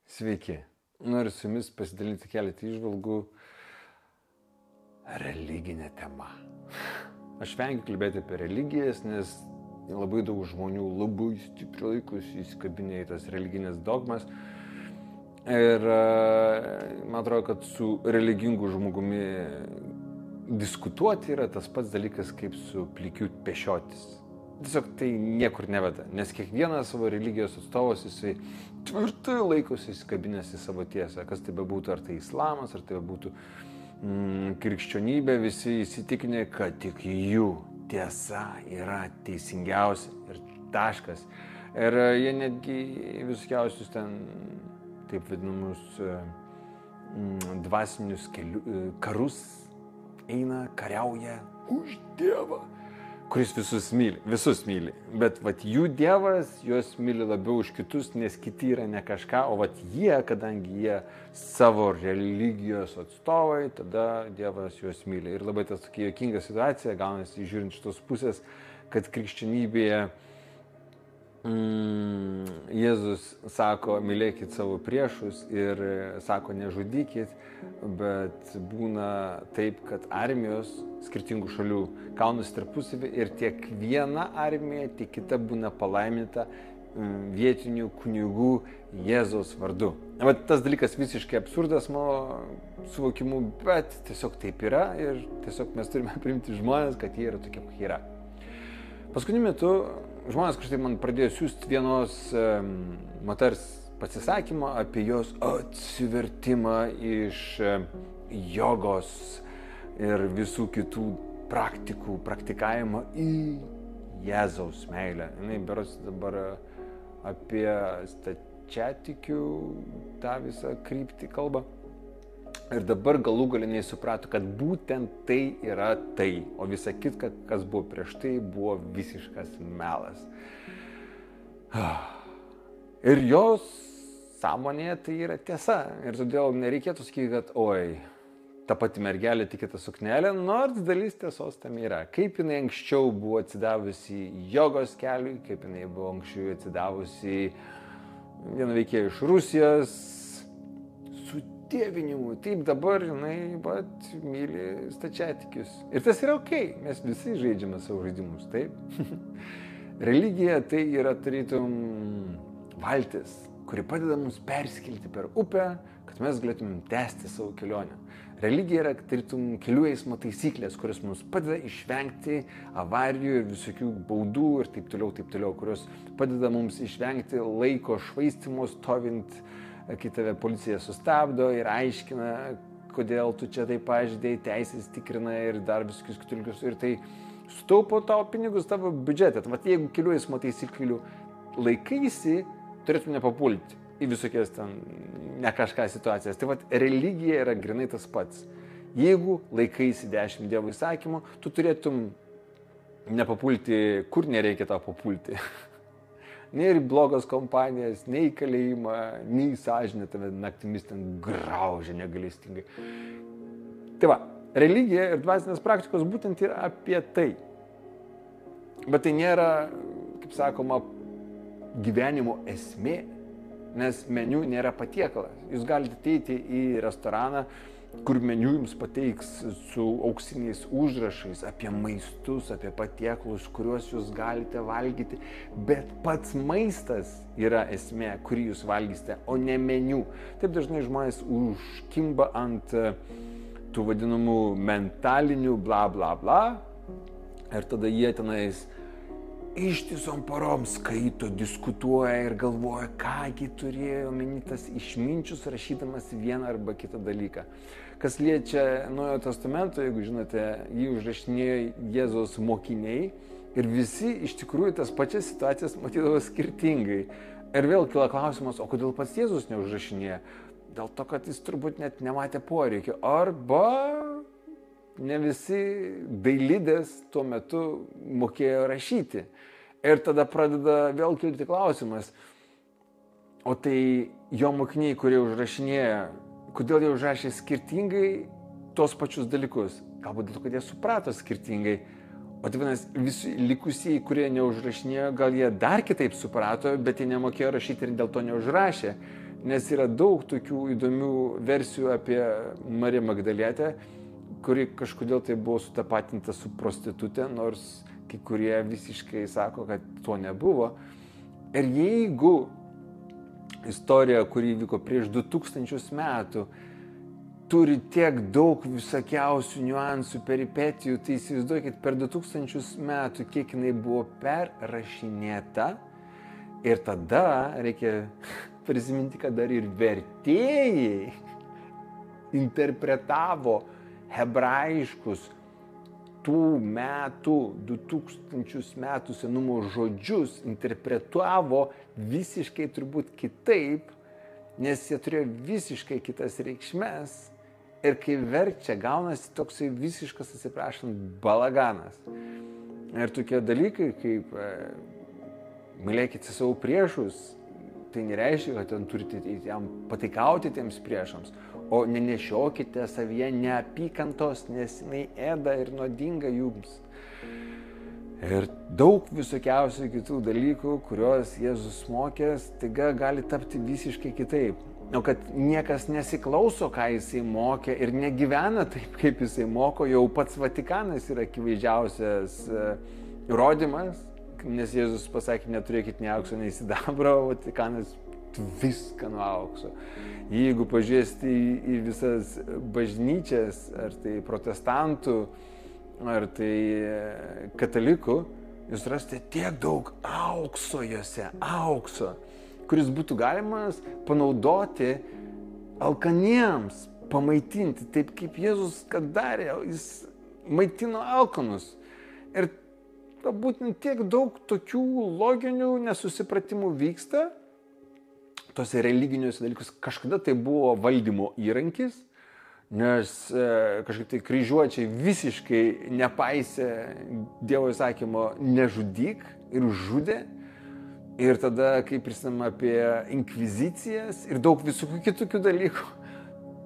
Sveiki. Noriu su jumis pasidalinti keletą įžvalgų religinė tema. Aš vengiu kalbėti apie religijas, nes labai daug žmonių labai stipriai laikosi įsikabinę į tas religinės dogmas. Ir man atrodo, kad su religingu žmogumi diskutuoti yra tas pats dalykas, kaip su plikiu pešiotis. Tiesiog tai niekur neveda, nes kiekvienas savo religijos atstovas jisai tvirtai laikosi įsikabinęs į savo tiesą. Kas tai bebūtų, ar tai islamas, ar tai bebūtų krikščionybė, visi įsitikinę, kad tik jų tiesa yra teisingiausia ir taškas. Ir jie netgi visokiausius ten, taip vadinamus, dvasinius karus eina, kariauja už Dievą, kuris visus myli. Bet vat jų Dievas juos myli labiau už kitus, nes kiti yra ne kažką, o vat jie, kadangi jie savo religijos atstovai, tada Dievas juos myli. Ir labai tas tokia juokinga situacija, gaunasi žiūrint šitos pusės, kad krikščionybėje Jėzus sako, mylėkit savo priešus ir sako, nežudykit, bet būna taip, kad armijos skirtingų šalių kaunasi tarpusavy ir tiek viena armija, tiek kita būna palaiminta vietinių kunigų Jėzaus vardu. Bet tas dalykas visiškai absurdas mano suvokimu, bet tiesiog taip yra ir tiesiog mes turime priimti žmonės, kad jie yra tokie, kokie yra. Paskutiniu metu žmonės kažkaip man pradėjo siųsti vienos moters pasisakymą apie jos atsivertimą iš jogos ir visų kitų praktikavimo į Jėzaus meilę. Jinai berods dabar apie stačiatikių tą visą kryptį kalba. Ir dabar galų galiniai suprato, kad būtent tai yra tai, o visa kitka, kas buvo prieš tai, buvo visiškas melas. Ir jos sąmonėje tai yra tiesa. Ir todėl nereikėtų sakyti, kad oi, ta pati mergelė tik kita suknelė, nors dalis tiesos tam yra. Kaip jinai anksčiau buvo atsidavusi jogos keliui, kaip jinai buvo anksčiau atsidavusi vieną veikėją iš Rusijos, dievinimui. Taip dabar jinai myli stačiatikius. Ir tas yra okei, mes visi žaidžiame savo žaidimus, taip? Religija tai yra tarytum valtis, kuri padeda mums perskelti per upę, kad mes galėtumėm tęsti savo kelionę. Religija yra tarytum kelių eismo taisyklės, kurios mums padeda išvengti avarijų ir visokių baudų ir taip toliau, kurios padeda mums išvengti laiko švaistimo stovint, kai tave policija sustabdo ir aiškina, kodėl tu čia taip pažeidėjai, teisės tikrina ir dar visokius kitokius. Ir tai sutaupo tavo pinigus tavo biudžete. Vat jeigu kelių eismo taisyklių laikaisi, turėtum nepapulti į visokias ten ne kažką situacijas. Tai vat religija yra grinai tas pats. Jeigu laikaisi 10 Dievo įsakymų, tu turėtum nepapulti, kur nereikia tau papulti. Nei ir blogas kompanijas, nei kalėjimą, nei sąžinė tave naktimis ten graužia negailestingai. Tai va, religija ir dvasinės praktikos būtent yra apie tai. Bet tai nėra, kaip sakoma, gyvenimo esmė, nes meniu nėra patiekalas. Jūs galite ateiti į restoraną, kur meniu jums pateiks su auksiniais užrašais apie maistus, apie patiekalus, kuriuos jūs galite valgyti, bet pats maistas yra esmė, kurį jūs valgysite, o ne meniu. Taip dažnai žmonės užkimba ant tų vadinamų mentalinių bla bla bla ir tada jie tenais ištisom parom skaito, diskutuoja ir galvoja, kągi turėjo omeny tas išminčius rašydamas vieną arba kitą dalyką. Kas liečia Naujojo testamento, jeigu žinote, jį užrašinėjo Jėzaus mokiniai ir visi iš tikrųjų tas pačias situacijas matydavo skirtingai. Ir vėl kila klausimas, o kodėl pats Jėzus neužrašinėjo? Dėl to, kad jis turbūt net nematė poreikio. Arba ne visi dailidės tuo metu mokėjo rašyti. Ir tada pradeda vėl kilti klausimas, o tai jo mokiniai, kurie užrašinėja, kodėl jie užrašė skirtingai tos pačius dalykus? Galbūt dėl to, kad jie suprato skirtingai. O tai vienas visi likusieji, kurie neužrašinėjo, gal jie dar kitaip suprato, bet jie nemokėjo rašyti ir dėl to neužrašė. nes yra daug tokių įdomių versijų apie Mariją Magdalietę, kuri kažkodėl tai buvo sutapatinta su prostitutė, nors kai kurie visiškai sako, kad to nebuvo. Ir jeigu istorija, kuri vyko prieš 2000 metų, turi tiek daug visokiausių niuansų, peripetijų, tai įsivaizduokit, per 2000 metų, kiek jinai buvo perrašinėta. Ir tada reikia prisiminti, kad dar ir vertėjai interpretavo hebrajiškus tų metų, 2000 metų senumo žodžius, interpretavo visiškai turbūt kitaip, nes jie turėjo visiškai kitas reikšmes. Ir kai verčia, gaunasi toksai visiškas, atsiprašant, balaganas. Ir tokie dalykai, kaip mylėkite savo priešus, tai nereiškia, kad ten turite jam pataikauti tiems priešams, o nenešiokite savyje neapykantos, nes jinai ėda ir nuodinga jums. Ir daug visokiausių kitų dalykų, kuriuos Jėzus mokės, taiga gali tapti visiškai kitaip. O kad niekas nesiklauso, ką jisai mokė ir negyvena taip, kaip jisai moko, jau pats Vatikanas yra akivaizdžiausias įrodymas, nes Jėzus pasakė, neturėkit nei aukso, nei sidabro, Vatikanas viską nuo aukso. Jeigu pažiūrėsite į visas bažnyčias, ar tai protestantų, ar tai katalikų, jūs rasite tiek daug aukso jose, aukso, kuris būtų galimas panaudoti alkaniems, pamaitinti, taip kaip Jėzus kad darė, jis maitino alkanus. Ir būtent tiek daug tokių loginių nesusipratimų vyksta, tose religiniuose dalykus. Kažkada tai buvo valdymo įrankis, nes kažkaip tai kryžiuočiai visiškai nepaisė Dievo įsakymo nežudyk ir žudė. Ir tada, kai prisimenam apie inkvizicijas ir daug visokių kitokių dalykų,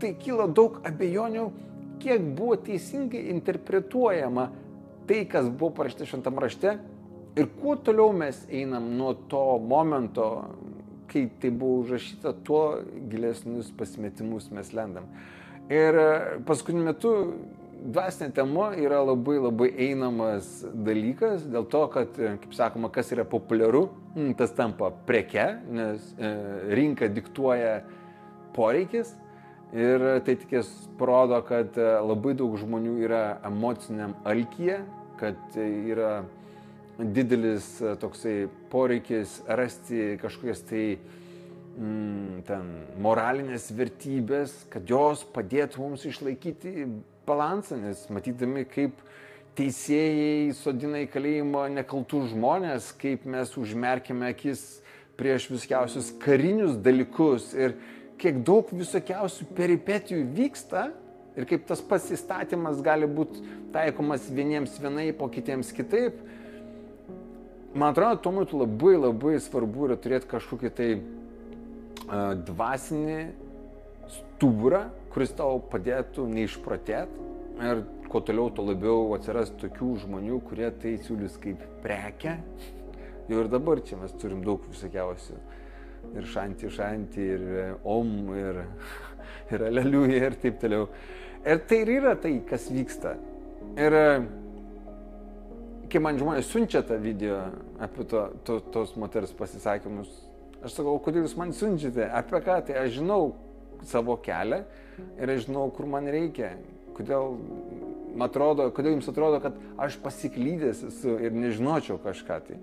tai kilo daug abejonių, kiek buvo teisingai interpretuojama tai, kas buvo parašyta šventame rašte, ir kuo toliau mes einam nuo to momento, kai tai buvo užrašyta, tuo gilesnius pasimetimus mes lendam. Ir paskutiniu metu dvasinė tema yra labai einamas dalykas, dėl to, kad, kaip sakoma, kas yra populiaru, tas tampa preke, nes rinka diktuoja poreikis. Ir tai tikės parodo, kad labai daug žmonių yra emociniam alkyje, kad yra didelis toksai poreikis rasti kažkokias tai ten moralinės vertybės, kad jos padėtų mums išlaikyti balansą, nes matydami, kaip teisėjai sodina į kalėjimą nekaltus žmonės, kaip mes užmerkime akis prieš visokiausius karinius dalykus ir kiek daug visokiausių peripetijų vyksta ir kaip tas pats įstatymas gali būti taikomas vieniems vienaip, o kitiems kitaip. Man atrodo, tuo metu labai svarbu yra turėti kažkokį tai dvasinį stuburą, kuris tau padėtų neišprotėti. Ir kuo toliau, tuo labiau atsiras tokių žmonių, kurie tai siūlys kaip prekę. Jau ir dabar čia mes turim daug visokiausių. Ir šanti, ir om, ir aleliuja, ir taip toliau. Ir tai ir yra tai, kas vyksta. Ir kai man žmonės siunčia tą video apie tos moters pasisakymus, aš sakau, kodėl jūs man siunčiate, apie ką, tai aš žinau savo kelią ir aš žinau, kur man reikia. Kodėl jums atrodo, kad aš pasiklydęs esu ir nežinočiau kažką tai.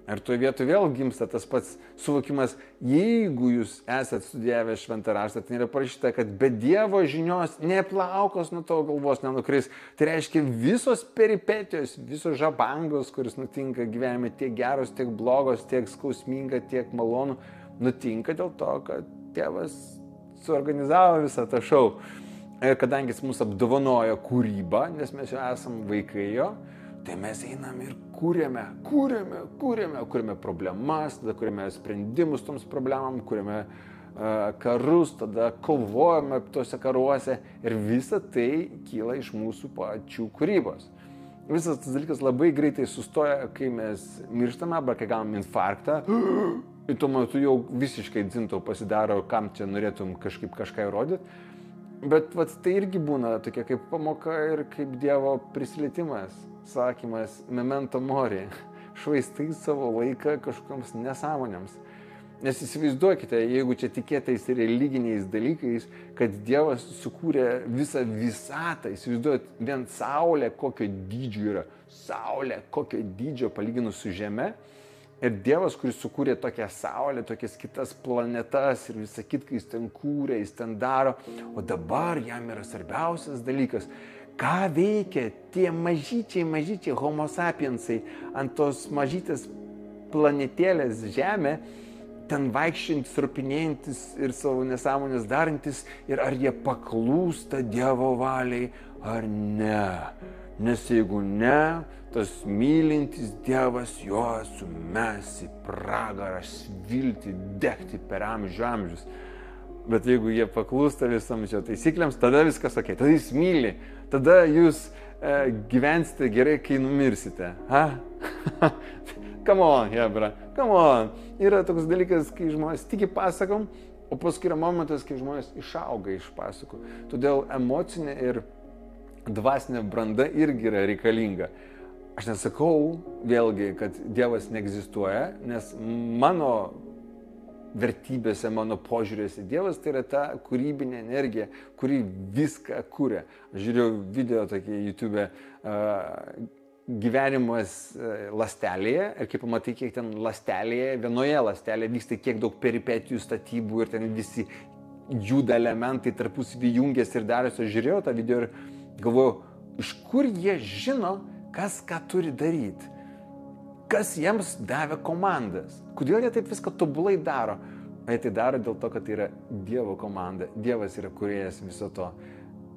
Ir toje vietoje vėl gimsta tas pats suvokimas, jeigu jūs esate studijavę šventą raštą, tai yra parašyta, kad be Dievo žinios ne plaukos nuo tavo galvos nenukris. Tai reiškia visos peripetijos, visos žabangos, kuris nutinka gyvenime, tiek geros, tiek blogos, tiek skausminga, tiek malonu, nutinka dėl to, kad Tėvas suorganizavo visą tą šou. Ir kadangi jis mus apdovanojo kūrybą, nes mes jau esam vaikai jo, tai mes einam ir kūrėme problemas, tada kūrėme sprendimus toms problemam, kūrėme karus, tada kovojame tuose karuose ir visa tai kyla iš mūsų pačių kūrybos. Visas tas dalykas labai greitai sustoja, kai mes mirštame arba kai gauname infarktą. ir tuo metu jau visiškai dzintau pasidaro, kam čia norėtum kažką įrodyti. Bet vat, tai irgi būna tokia kaip pamoka ir kaip Dievo prisilietimas, sakymas, memento mori, švaistai savo laiką kažkokiams nesąmonėms. Nes įsivaizduokite, jeigu čia tikėtais religiniais dalykais, kad Dievas sukūrė visą visatą, įsivaizduojat, vien Saulė kokio dydžio yra, Saulė kokio dydžio palyginus su Žeme, ir Dievas, kuris sukūrė tokią Saulę, tokias kitas planetas ir visą kitką jis ten kūrė, jis ten daro, o dabar jam yra svarbiausias dalykas, ką veikia tie mažyčiai homo sapiensai ant tos mažytės planetėlės Žemė, ten vaikščiantis, ropinėjantis ir savo nesąmonės darantis, ir ar jie paklūsta Dievo valiai ar ne. Nes jeigu ne, tas mylintis Dievas juos sumes į pragarą, svilti, degti per amžius. Bet jeigu jie paklūsta visam šio taisyklėms, tada viskas ok, tada jis myli, tada jūs gyvensite gerai, kai numirsite. Ha? Come on, hebra, come on. Yra toks dalykas, kai žmonės tiki pasakom, o paskui yra momentas, kai žmonės išauga iš pasakų. Todėl emocinė ir dvasinė branda irgi yra reikalinga. Aš nesakau vėlgi, kad Dievas neegzistuoja, nes mano vertybėse, mano požiūrėse Dievas tai yra ta kūrybinė energija, kuri viską kuria. Aš žiūrėjau video tokį YouTube gyvenimas ląstelėje ir kaip pamatai, kiek ten ląstelėje, vienoje ląstelėje vyksta kiek daug peripetijų, statybų ir ten visi juda elementai tarpusavy jungiasi ir darosi. Aš žiūrėjau tą video ir galvojau, iš kur jie žino, kas ką turi daryti, kas jiems davė komandas, kodėl jie taip viską tobulai daro. Jie tai daro dėl to, kad tai yra Dievo komanda, Dievas yra kūrėjas viso to.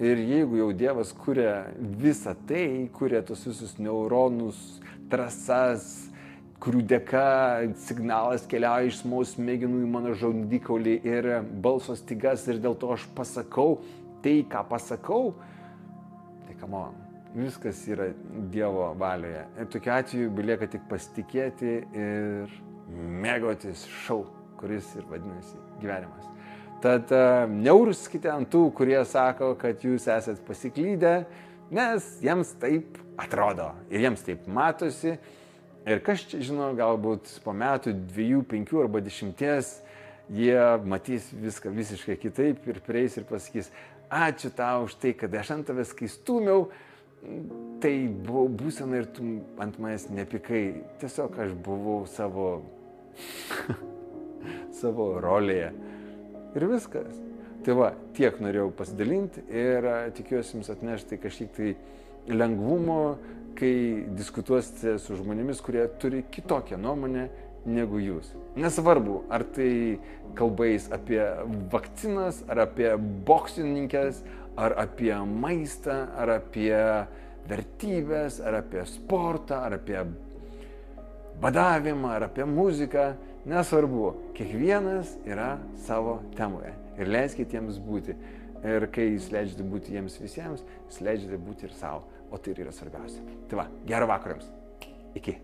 Ir jeigu jau Dievas kuria visą tai, kuria tos visus neuronus, trasas, kurių dėka signalas keliauja iš smegenų į mano žandikaulį ir balso stygas ir dėl to aš pasakau tai, ką pasakau, tai come on, viskas yra Dievo valioje. Ir tokiu atveju belieka tik pasitikėti ir mėgautis šou, kuris ir vadinasi gyvenimas. Tad neurskite ant tų, kurie sako, kad jūs esat pasiklydę, nes jiems taip atrodo ir jiems taip matosi. Ir kas čia žino, galbūt po metų, 2, 5 arba 10 jie matys viską visiškai kitaip ir prieis ir pasakys, ačiū tau už tai, kad aš ant tavęs kai stūmiau, tai buvau būsena ir tu ant manęs nepykai. Tiesiog aš buvau savo rolėje. Ir viskas. Tai va, tiek norėjau pasidalinti ir tikiuosi jums atnešti kažkiek tai lengvumo, kai diskutuosite su žmonėmis, kurie turi kitokią nuomonę negu jūs. Nesvarbu, ar tai kalbais apie vakcinas, ar apie boksininkės, ar apie maistą, ar apie vertybės, ar apie sportą, ar apie badavimą, ar apie muziką. Nesvarbu, kiekvienas yra savo temoje ir leiskite jiems būti. Ir kai jūs leidžiate būti jiems visiems, jūs leidžiate būti ir savo, o tai yra svarbiausia. Tai va, gero vakaro jums. Iki.